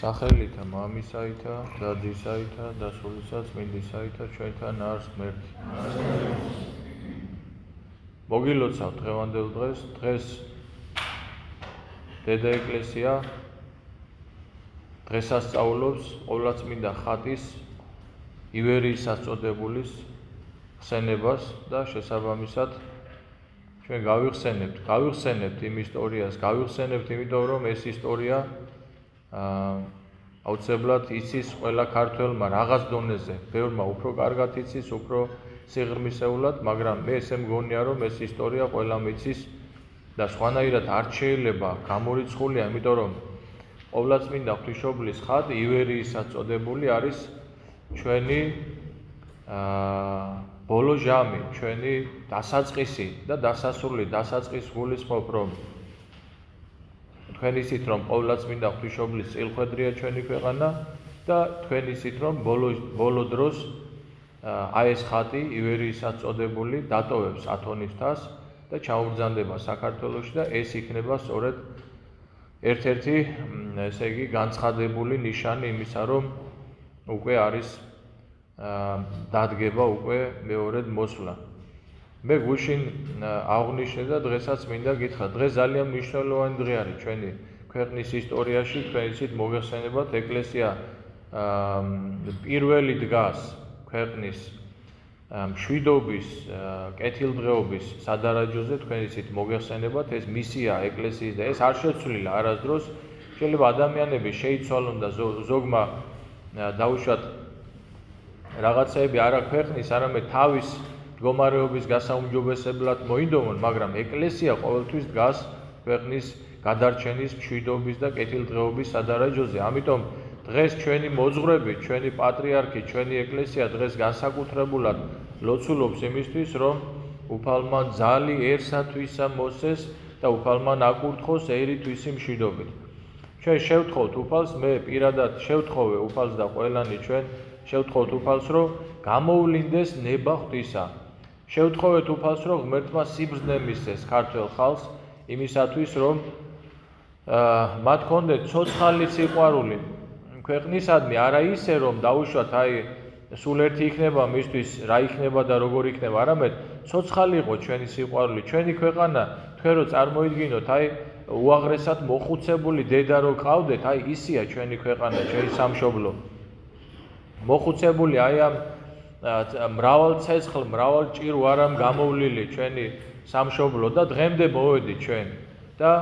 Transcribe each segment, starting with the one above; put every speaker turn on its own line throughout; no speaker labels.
სახელითა მამისაითა და ძისაითა და სულისაწმინდისაითა ჩვენთან არის ღმერთი. მოგილოცავთ დღევანდელ დღეს დედა ეკლესია დღესასწაულობს ყოვლადწმინდა ხატის ივერიის წოდებულის ხსენებას და შესაბამისად ჩვენ გავიხსენებთ იმ ისტორიას, იმიტომ რომ ეს ისტორია აუცილებლად იცის ყველა ქართველმა რაღაც დონეზე, ბევრმა უფრო კარგად იცის, უფრო სიღრმისეულად, მაგრამ მე ესე მგონია, რომ ეს ისტორია ყველამ იცის და სხვანაირად არ შეიძლება გამორიცხულია, იმიტომ რომ ყოვლადწმინდა ღვთისმშობლის ხატი ივერიის წოდებული არის ჩვენი ბოლო ჟამი, ჩვენი დასაწყისი და დასასრული დასაწყის გულისხმობ, რომ თქვენ იცით, რომ ყოვლადწმინდა ღვთისმშობლის წილხვედრია ჩვენი ქვეყანა და თქვენ იცით, რომ ბოლო დროს ეს ხატი ივერიის წოდებული დატოვებს ათონის თასს და ჩაუბრძანდება საქართველოში და ეს იქნება სწორედ ერთ-ერთი, ესე იგი, განცხადებული ნიშანი იმისა, რომ უკვე არის დადგება უკვე მეორედ მოსვლა. მე გუშინ აღვნიშნე და დღესაც მინდა გითხრათ, დღეს ძალიან მნიშვნელოვანი დღე არის ჩვენი ქვეყნის ისტორიაში, თქვენ იცით, მოგეხსენებათ, ეკლესია პირველი დგას ქვეყნის მშვიდობის, კეთილდღეობის სადარაჯოზე, თქვენ იცით, მოგეხსენებათ, ეს მისია ეკლესიის და ეს არ შეცვლილა არასდროს. შეიძლება ადამიანები შეიცვალონ და ზოგმა დაუშვათ რაღაცეები არა ქვეყნის, არამედ თავის მდგომარეობის გასაუმჯობესებლად მოინდომონ, მაგრამ ეკლესია ყოველთვის დგას ქვეყნის გადარჩენის, მშვიდობის და კეთილდღეობის სადარაჯოზე. ამიტომ დღეს ჩვენი მოძღვრები, ჩვენი პატრიარქი, ჩვენი ეკლესია დღეს განსაკუთრებულად ლოცულობს იმისთვის, რომ უფალმა ძალი ერთსათვისა მოსცეს და უფალმა ნაკურთხოს ერითვისი მშვიდობით. ჩვენ შევთხოვთ უფალს, მე პირადად შევთხოვე უფალს და ყველანი ჩვენ შევთხოვთ უფალს, რომ გამოვლინდეს ნება ღვთისა. შევთხოვეთ უფალს, რომ ღმერთმა სიბრძნე მისცეს ქართველ ხალხს იმისათვის, რომ მათ ჰქონდეთ ცოცხალი სიყვარული ქვეყნისადმი, არა ისე, რომ დაუშვათ სულ ერთი იქნება მისთვის რა იქნება და როგორ იქნება, არამედ ცოცხალი იყო ჩვენი სიყვარული, ჩვენი ქვეყანა, თქვენ რო წარმოიდგინოთ, უაღრესად მოხუცებული დედა რო ყავდეთ, ისია ჩვენი ქვეყანა, ჩვენი სამშობლო. მოხუცებული ამ მრავალ ცეცხლ, მრავალ ჭირ ვარამ გამოვლილი ჩვენი სამშობლო და დღემდე მოვედით ჩვენ და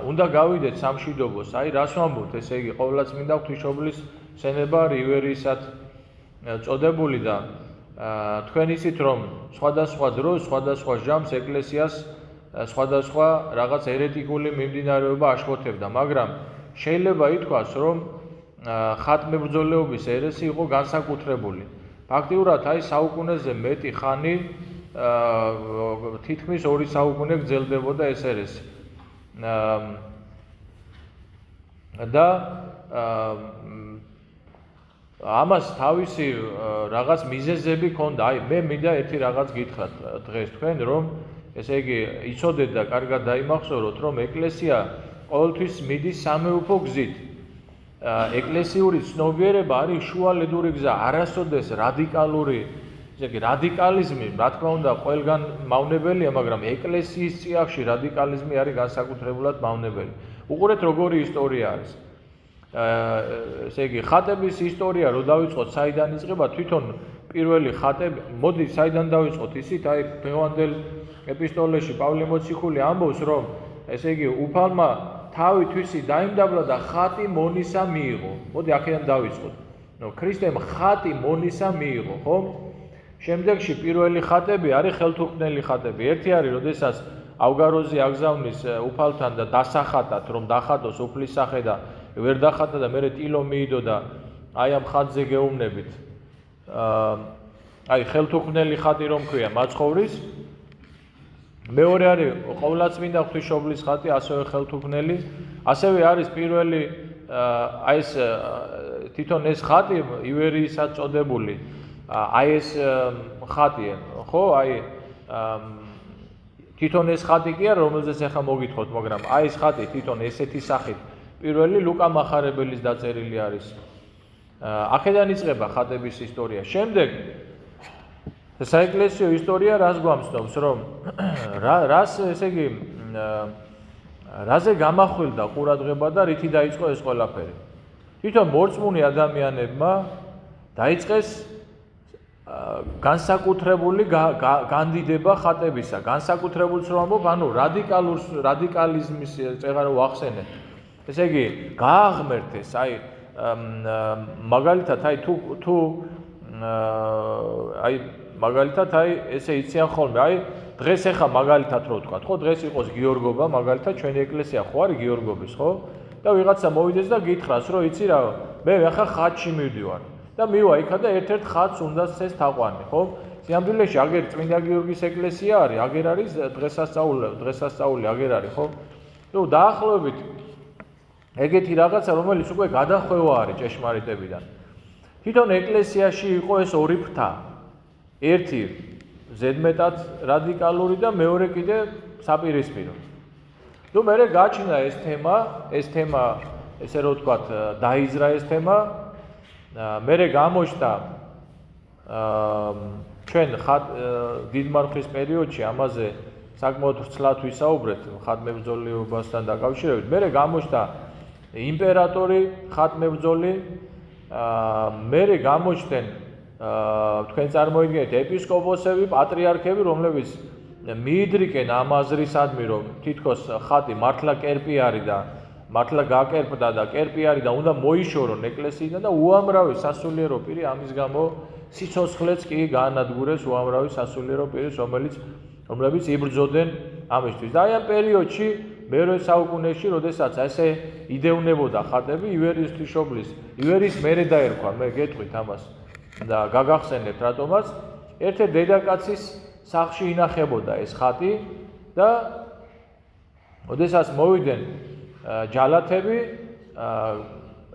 უნდა გავიდეთ სამშვიდობოს. რას ვამბობთ, ესე იგი, ყოვლადწმინდა ღვთისმშობლის სენება ივერიისად წოდებული და თქვენ იცით, რომ სხვადასხვა დროს, სხვადასხვა ჟამს ეკლესიას სხვადასხვა რაღაც ერეტიკული მიმდინარეობა აშფოთებდა, მაგრამ შეიძლება ითქვას, რომ ხატმებრძოლეობის ერესი იყო განსაკუთრებული. ფაქტიურად საუკუნეზე მეტი ხანი, თითქმის 2 საუკუნე გრძელდებოდა ეს ერესი. და ამას თავისი რაღაც მიზეზები ჰქონდა. მე მინდა ერთი რაღაც გითხრათ დღეს თქვენ, რომ ესე იგი იცოდეთ და კარგად დაიმახსოვროთ, რომ ეკლესია ყოველთვის მიდის სამეუფო გზით. ეკლესიური ცნობიერება არის შუალედური გზა, არასოდეს რადიკალური, ესე იგი რადიკალიზმი, რა თქმა უნდა, ყველგან მავნებელია, მაგრამ ეკლესიის წიაღში რადიკალიზმი არის განსაკუთრებულად მავნებელი. უყურეთ, როგორი ისტორია არის. ესე იგი, ხატების ისტორია რო დავიწყოთ, საიდან იწყება, თვითონ პირველი ხატები, მოდი საიდან დავიწყოთ, ისიც დღევანდელ ეპისტოლეში პავლე მოციქული ამბობს, რომ ესე იგი, უფალმა თავი თვისი დაიმდაბლა და ხატი მონისა მიიღო. მოდი აქედან დავიწყოთ. ქრისტემ ხატი მონისა მიიღო, ხო? შემდეგში პირველი ხატები არის ხელთუქმნელი ხატები. ერთი არის, როდესაც ავგაროზი აგზავნის უფალთან და დასახატათ, რომ დახატოს უფლის სახე და ვერ დახატა და მერე ტილო მიიდო და ამ ხატზე გეუბნებით. ხელთუქმნელი ხატი რომ ქვია მაცხოვრის. მეორე არის ყოვლადწმინდა ღვთისმშობლის ხატი, ასევე ხელთუქმნელი. ასევე არის პირველი ეს თვითონ ეს ხატი ივერიისად წოდებული. ეს ხატია, ხო? თვითონ ეს ხატი კი არა, რომელზეც ახლა მოგითხოთ, მაგრამ ეს ხატი თვითონ ესეთი სახით პირველი ლუკა მახარებელის დაწერილი არის. აქედან იწყება ხატების ისტორია. შემდეგ საეკლესიო ისტორია რას გვამცნობს, რომ რას ესე იგი რაზე გამახვილდა ყურადღება და რითი დაიწყო ეს ყველაფერი. თვითონ მორწმუნე ადამიანებმა დაიწყეს განსაკუთრებული განდიდება ხატებისა, განსაკუთრებულს რომ ამბობ, ანუ რადიკალიზმის წეღარო ვახსენე. ესე იგი, გააღმერთეს, აი მაგალითად, მაგალითად, ესე იციან ხოლმე, დღეს ახლა მაგალითად რო ვთქვა, ხო, დღეს იყოს გიორგობა, მაგალითად, ჩვენი ეკლესია ხო არის გიორგობის, ხო? და ვიღაცა მოვიდეს და გითხრას, რომ იცი რა, მე ახლა ხატში მივდივარ. და მივა იქა და ერთ-ერთ ხატს უნდა წეს თაყვანი, ხო? სიამბილეში აგერ წმინდა გიორგის ეკლესია არის, აგერ არის დღესასწაული აგერ არის, ხო? ნუ დაახლოებით ეგეთი რაღაცა, რომელიც უკვე გადახვევა არის ჭეშმარიტებიდან. თვითონ ეკლესიაში იყო ეს ორი ფრთა. ერთი ზედმეტად რადიკალური და მეორე კიდე საპირისპირო. ნუ მერე გაჩნდა ეს თემა, ესე რომ ვთქვათ, დაიზრა ეს თემა. მერე გამოჩნდა ჩვენ დიდმარხვის პერიოდში ამაზე საკმაოდ ვრცლად ვისაუბრეთ ხატმებრძოლიობასთან დაკავშირებით. მერე გამოჩნდა იმპერატორი ხატმებრძოლი, მერე გამოჩნდნენ თქვენ წარმოიდგინეთ ეპისკოპოსები, პატრიარქები, რომლებიც მიიდრიკენ ამ აზრისადმი, რომ თითქოს ხატი მართლა კერპი არის და მართლა გაკერპდა და კერპი არის და უნდა მოიშორონ ეკლესიიდან და უამრავი სასულიერო პირი ამის გამო სიცოცხლეც კი გაანადგურეს უამრავი სასულიერო პირის, რომლებიც იბრძოდნენ ამისთვის. და აი ამ პერიოდში მეორე საუკუნეში, როდესაც ესე იდევნებოდა ხატები, ივერის ღვთისმშობლის, ივერის მერე დაერქვა, მე გეტყვით ამას და გაგახსენებთ რატომაც, ერთ-ერთ დედაკაცის სახლში ინახებოდა ეს ხატი და როდესაც მოვიდნენ ჯალათები,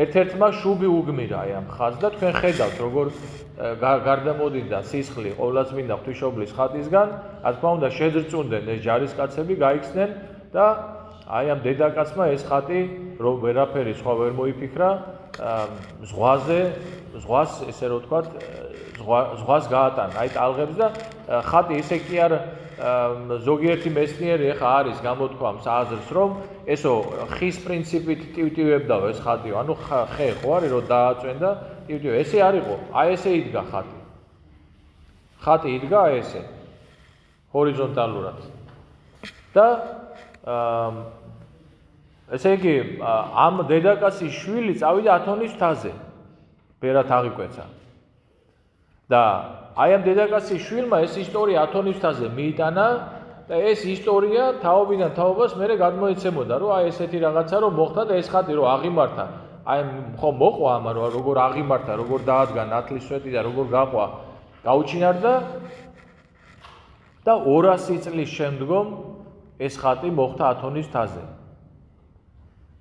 ერთ-ერთმა შუბი უგმირა აი ამ ხატს და თქვენ ხედავთ, როგორ გარდამოდიდა სისხლი ყოვლადწმინდა ღვთისმშობლის ხატისგან, რა თქმა უნდა შეძრწუნდნენ ეს ჯარისკაცები, გაიქცნენ და აი ამ დედაკაცმა ეს ხატი რომ ვერაფერი სხვა ვერ მოიფიქრა, ზღვას ესე რომ ვთქვათ, ზღვას გაატანა, აი ტალღებს და ხატი ისე კი არ ზოგიერთი მეცნიერი ახლა არის გამოთქვამს აზრს, რომ ესო ხის პრინციპით ტივტივებდაო ეს ხატი, ანუ ხე ხო არის რომ დააწვენ და ტივტივ, ესე არისო, აი ესე იდგა ხატი. ხატი იდგა აი ესე ჰორიზონტალურად. და ესე იგი ამ დედაკაცის შვილი წავიდა ათონის მთაზე. ბერად აღიკვეცა. და აი ამ დედაკაცის შვილმა ეს ისტორია ათონის მთაზე მიიტანა და ეს ისტორია თაობიდან თაობას მერე გადმოეცემოდა, რომ აი ესეთი რაღაცა რომ მოხდა და ეს ხატი რომ აღიმართა, აი ხო მოყვა ამა რომ როგორ აღიმართა, როგორ დაადგა ნათლისმცველი და როგორ გაყვა, გაუჩინარდა და 200 წლის შემდგომ ეს ხატი მოხდა ათონის მთაზე.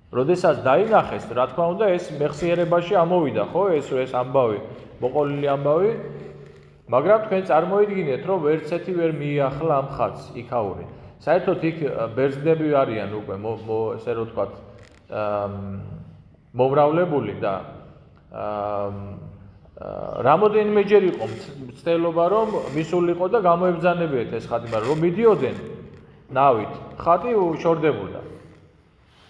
როდესაც დაინახეს, რა თქმა უნდა, ეს მეხსიერებაში ამოვიდა, ხო, ეს ამბავი, მოყოლილი ამბავი, მაგრამ თქვენ წარმოიდგინეთ, რომ ვერცეთი ვერ მიახლა ამ ხატს იქაური. საერთოდ იქ ბერძნები არიან უკვე, ესე რომ ვთქვათ, მომრავლებული და რამოდენიმეჯერ იყო მცდელობა, რომ მისულიყო და გამოებძანებიათ ეს ხატი, მაგრამ რომ მიდიოდნენ ნავით, ხატი უშორდებოდა.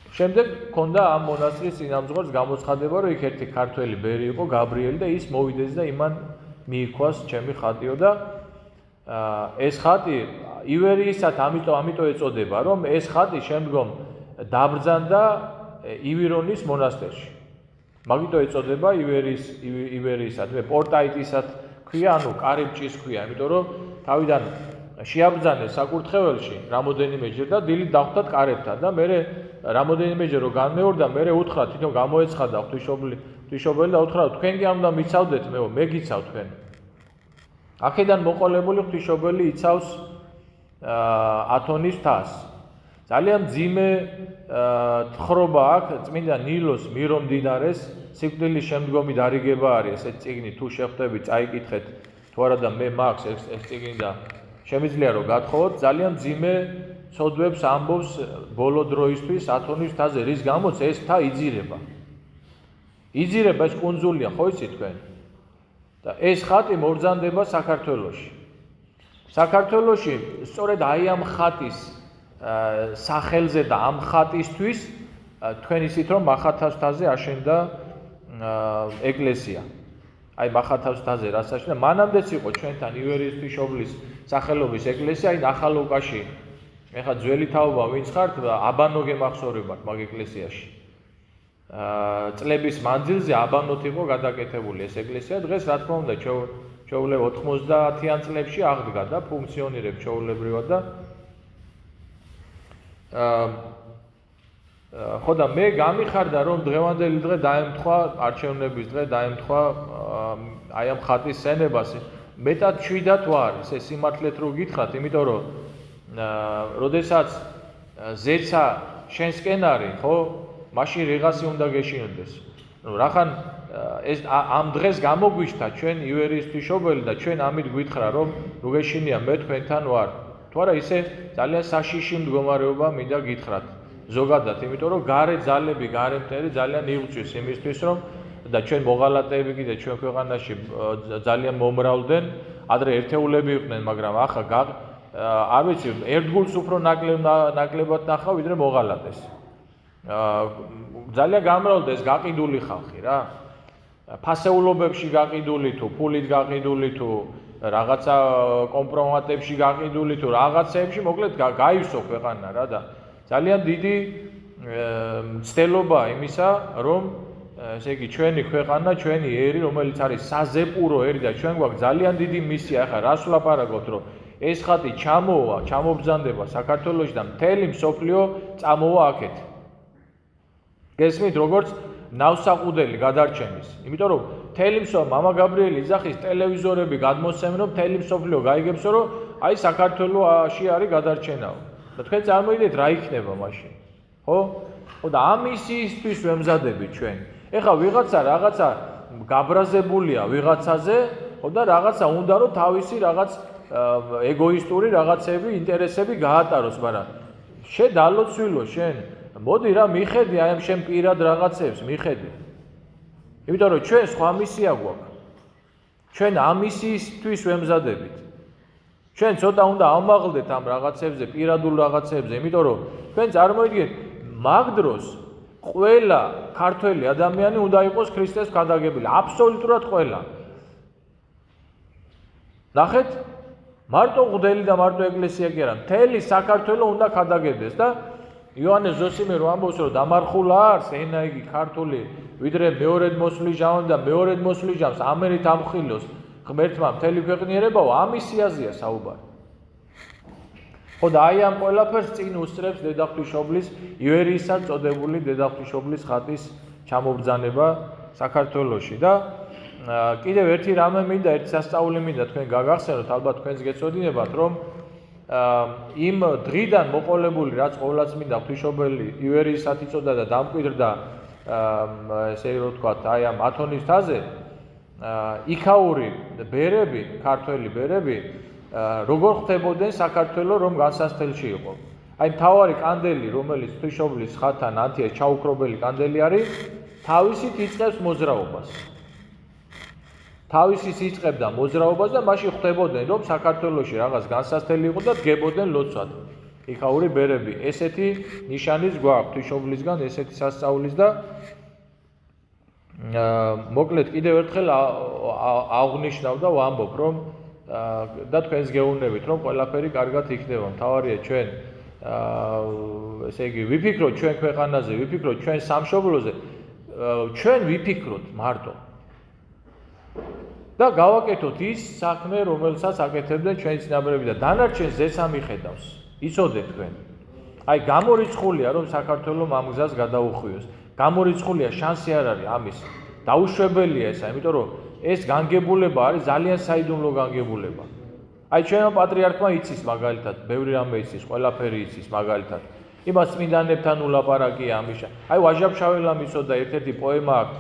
შემდეგ ქონდა ამ მონასტრის წინამძღვრს გამოცხადება, რომ იქ ერთი ქართველი ბერი იყო, გაბრიელი და ის მოვიდეს და იმან მიიქواس ჩემი ხატიო და ეს ხატი ივერიისად ამიტომ ეწოდება, რომ ეს ხატი შემდგომ დაბრძანდა ივირონის მონასტერში. მაგიტომ ეწოდება ივერიისად, მე პორტაიტისად ქვია, ანუ კარიბჭის ქვია, იმიტომ რომ თავიდან შეაბრძანეს საკურთხეველში რამოდენიმეჯერ და დილით დახვდათ კარებთან და მე რამოდენიმეჯერ რომ განმეორდა, მე უთხრა თვითონ გამოეცხადა ღვთისმშობელი და უთხრა თქვენ კი არ უნდა მიცავდეთ, მე გიცავ თქვენ. აქედან მოყოლებული ღვთისმშობელი იცავს ათონის მთას. ძალიან მძიმე თხრობა აქვს წმინდა ნილოს მირომდინარეს სიკვდილის შემდგომი დარიგება არის ესეთ წიგნი, თუ შეხვდებით, წაიკითხეთ, თუ არა და მე მაქვს ეს წიგნი და შემიძლია რომ გათხოვოთ, ძალიან მძიმე სოდვებს ამბობს ბოლო დროისთვის ათონის მთაზე, რის გამოც ეს მთა იძირება. იძირება, ეს კუნძულია, ხო იცით თქვენ? და ეს ხატი მობრძანდება საქართველოში. საქართველოში სწორედ აი ამ ხატის სახელზე და ამ ხატისთვის თქვენ იცით რომ მახათას მთაზე აშენდა ეკლესია. აი მახათას მთაზე რაც აშენდა, მანამდეც იყო ჩვენთან ივერიის ღვთისმშობლის სახელობის ეკლესია, აი ნახალოკაში. ეხლა ძველი თაობა ვინც ხართ, აბანო გემახსოვრებათ მაგ ეკლესიაში. წლების მანძილზე აბანოთ იყო გადაკეთებული ეს ეკლესია. დღეს რა თქმა უნდა ჩვეულებრივ 90-იან წლებში აღდგა და ფუნქციონირებს ჩვეულებრივად და ხო და მე გამიხარდა რომ დღევანდელი დღე დაემთხვა არჩევნების დღე დაემთხვა აი ამ ხატის სენებას. მეტად შვიდად ვარ, ესე სიმართლეთ რო გითხრათ, იმიტომ რომ როდესაც ზეცა შენსკენ არის, ხო? მაშინ რიღასი უნდა გეშინოდეს. ნუ რახან ეს ამ დღეს გამოგვიშთა ჩვენ ივერიის ღვთისმშობელი და ჩვენ ამით გვითხრა რომ ნუ გეშინია მე თქვენთან ვარ. თუ არა ისე ძალიან საშიში მდგომარეობა მინდა გითხრათ. ზოგადად, იმიტომ რომ გარე ძალები, გარე მტერი ძალიან იღწვის იმისთვის რომ და ჩვენ მოღალატეები კიდე ჩვენ ქვეყანაში ძალიან მომრავლდნენ, ადრე ერთეულები იყვნენ, მაგრამ ახლა არ ვიცი, ერთგულს უფრო ნაკლებად ნახავ, ვიდრე მოღალატეს. ძალიან გამრავლდა ეს გაყიდული ხალხი რა. ფასეულობებში გაყიდული თუ ფულით გაყიდული თუ რაღაცა კომპრომატებში გაყიდული თუ რაღაცეებში, მოკლედ გაივსო ქვეყანა რა და ძალიან დიდი მცდელობა იმისა, რომ ესე იგი ჩვენი ქვეყანა, ჩვენი ერი, რომელიც არის საზეპურო ერი და ჩვენ გვაქვს ძალიან დიდი მისია, ახლა რას ვლაპარაკობთ, რომ ეს ხატი ჩამობრძანდება საქართველოში და მთელი მსოფლიო წამოვა აქეთ. გესმით, როგორც ნავსაყუდელი გადარჩენის. იმიტომ რომ მთელი მამა გაბრიელი იძახის ტელევიზორები გადმოსცემენ, რომ მთელი მსოფლიო გაიგებსო, რომ აი საქართველოში არის გადარჩენაო. და თქვენ წარმოიდგინეთ რა იქნება მაშინ. ხო? ხო და ამ მისიისთვის ვემზადებით ჩვენ. ეხლა ვიღაცა რაღაცა გაბრაზებულია ვიღაცაზე, ხო და რაღაცა უნდა რომ თავისი რაღაც ეგოისტური რაღაცები, ინტერესები გაატაროს, მაგრამ შენ დალოცვილო შენ. მოდი რა მიხედი აი ამ შენ პირად რაღაცებს, მიხედი. იმიტომ რომ ჩვენ სხვა მისია გვაქვს. ჩვენ ამ მისიისთვის ვემზადებით. ჩვენ ცოტა უნდა ავმაღლდეთ ამ რაღაცებზე, პირადულ რაღაცებზე, იმიტომ რომ თქვენ წარმოიდგინეთ, მაგ დროს ყველა ქართველი ადამიანი უნდა იყოს ქრისტეს ქადაგებელი, აბსოლუტურად ყველა. ნახეთ, მარტო მღვდელი და მარტო ეკლესია კი არა, მთელი საქართველო უნდა ქადაგებდეს და იოანე ზოსიმე რო ამბობს, რომ დამარხულა არს ენა იგი ქართული, ვიდრე მეორედ მოსვლის ჟამი და მეორედ მოსვლის ჟამს ამერით ამხილოს ღმერთმა მთელი ქვეყნიერებაო, ამის სიაზეა საუბარი. ხო და აი ამ ყველაფერს წინ უსწრებს დედაღვთისმშობლის ივერიისად წოდებული დედაღვთისმშობლის ხატის ჩამობრძანება საქართველოში და კიდევ ერთი რამე მინდა, ერთი სასწაული მინდა თქვენ გაგახსენოთ, ალბათ თქვენს გეცოდინებათ, რომ იმ დღიდან მოყოლებული რაც ყოვლადწმინდა ღვთისმშობელი ივერიისად იწოდა და დამკვიდრდა ესე რომ ვთქვათ, აი ამ ათონის მთაზე იქაური ბერები, ქართველი ბერები როგორ ხდებოდნენ საქართველო რომ განსასწრელში იყო. აი მთავარი კანდელი, რომელიც ღვთისმშობლის ხატთან ანთია ჩაუქრობელი კანდელი არის, თავისით იწყებს მოძრაობას. თავისით იწყებდა მოძრაობას და მაშინ ხდებოდნენ რომ საქართველოში რაღაც განსასწრელი იყო და დგებოდნენ ლოცვად. იქაური ბერები, ესეთი ნიშანის გვაქვს ღვთისმშობლისგან, ესეთი სასწაულის და მოკლედ კიდევ ერთხელ აღნიშნავ და ვამბობ, რომ და თქვენს გეუბნებით, რომ ყველაფერი კარგად იქნება. მთავარია ჩვენ ესე იგი ვიფიქროთ ჩვენ ქვეყანაზე, ვიფიქროთ ჩვენ სამშობლოზე, ჩვენ ვიფიქროთ მარტო. და გავაკეთოთ ის საქმე, რომელსაც აკეთებდნენ ჩვენი წინაპრები და დანარჩენს ზეცა მიხედავს. იცოდეთ თქვენ. აი გამორიცხულია რომ საქართველოს ამ გზას გადაუხვიოს. გამორიცხულია, შანსი არ არის ამის. დაუშვებელია ესა, იმიტომ რომ ეს განგებულება არის ძალიან საიდუმლო განგებულება. აი ჩვენო პატრიარქმა იცის მაგალითად, ბევრი რამე იცის, ყველაფერი იცის მაგალითად. იმას წმინდანებთან ულაპარაკია ამისა. აი ვაჟა-ფშაველამ იცოდა ერთ-ერთი პოემა აქვს,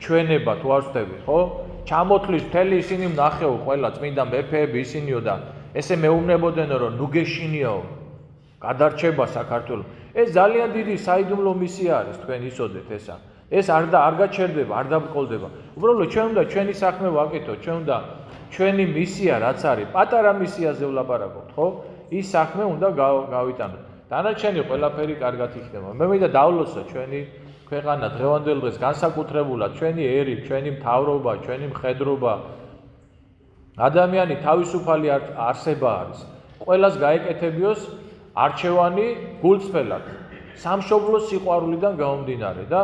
ჩვენება თუ არ ვცდები, ხო? ჩამოთვლის მთელი ისინი ნახეო ყველა წმინდა მეფეები ისინიო და ესე მეუბნებოდნენ რომ ნუ გეშინიაო. გადარჩება საქართველოს. ეს ძალიან დიდი საიდუმლო მისია არის, თქვენ იცოდეთ ესა. ეს არ გაჩერდება, არ დაბრკოლდება. უბრალოდ ჩვენ უნდა ჩვენი საქმე ვაკეთოთ, ჩვენ უნდა ჩვენი მისია რაც არის, პატარა მისიაზე ვლაპარაკობთ, ხო? ის საქმე უნდა გავიტანოთ. დანარჩენი ყველაფერი კარგად იქნება. მე მინდა დავლოცო ჩვენი ქვეყანა დღევანდელ დღეს განსაკუთრებულად ჩვენი ერი, ჩვენი მთავრობა, ჩვენი მხედრობა ადამიანი თავისუფალი არსება არის. ყველას გაეკეთებიოს არჩევანი გულწრფელად, სამშობლოს სიყვარულიდან გამომდინარე და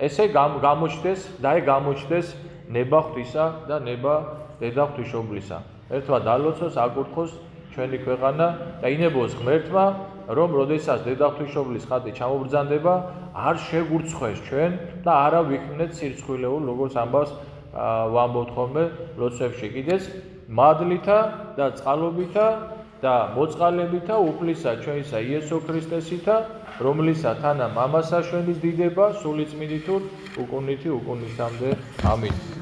ესე გამოჩნდეს ნება ღვთისა და ნება დედა ღვთისმშობლისა. ერთმა დალოცოს, აკურთხოს ჩვენი ქვეყანა და ინებოს ღმერთმა, რომ როდესაც დედა ღვთისმშობლის ხატი ჩამობრძანდება, არ შეგურცხეს ჩვენ და არა ვიქნეთ სირცხვილეულ, როგორც ამბავს ვამბობთ ხოლმე ლოცვებში. კიდეც მადლითა და წყალობითა და მოწყალებითა უფლისა ჩვენისა იესო ქრისტესითა, რომლისა თანა მამასაშვილის დიდება სულიწმინდით უკუნითი უკუნისამდე. ამინ.